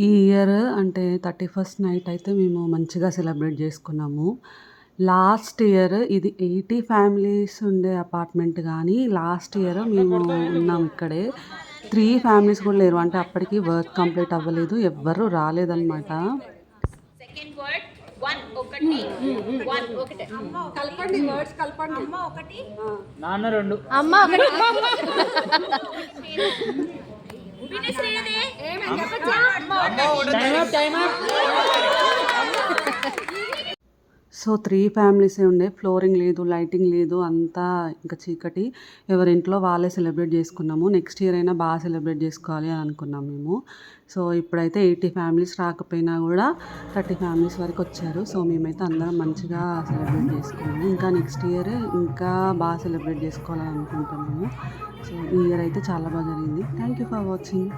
ఈ ఇయర్ అంటే 31st night అయితే మేము మంచిగా సెలబ్రేట్ చేసుకున్నాము. లాస్ట్ ఇయర్ ఇది 80 ఫ్యామిలీస్ ఉండే అపార్ట్మెంట్ గానీ, లాస్ట్ ఇయర్ మేము ఉన్నాం ఇక్కడే. 3 ఫ్యామిలీస్ కూడా లేరు. అంటే అప్పటికి వర్క్ కంప్లీట్ అవ్వలేదు. ఎవ్వరు రాలేదనమాట. సెకండ్ వర్డ్ వన్ ఒకటి వన్ ఒకటి కలపండి వర్డ్స్ కలపండి అమ్మ ఒకటి నాన్న రెండు అమ్మ ఒకటి వినేశ్రీదే time up time up so 3 ఫ్యామిలీసే ఉండే. ఫ్లోరింగ్ లేదు, లైటింగ్ లేదు. అంతా ఇంకా చీకటి. ఎవరింట్లో వాళ్ళే సెలబ్రేట్ చేసుకున్నాము. నెక్స్ట్ ఇయర్ అయినా బాగా సెలబ్రేట్ చేసుకోవాలి అని అనుకున్నాం మేము. సో ఇప్పుడైతే 80 ఫ్యామిలీస్ రాకపోయినా కూడా 30 ఫ్యామిలీస్ వరకు వచ్చారు. సో మేమైతే అందరం మంచిగా సెలబ్రేట్ చేసుకున్నాము. ఇంకా నెక్స్ట్ ఇయర్ ఇంకా బాగా సెలబ్రేట్ చేసుకోవాలని అనుకుంటున్నాము. సో ఈ ఇయర్ అయితే చాలా బాగా జరిగింది. Thank you for watching.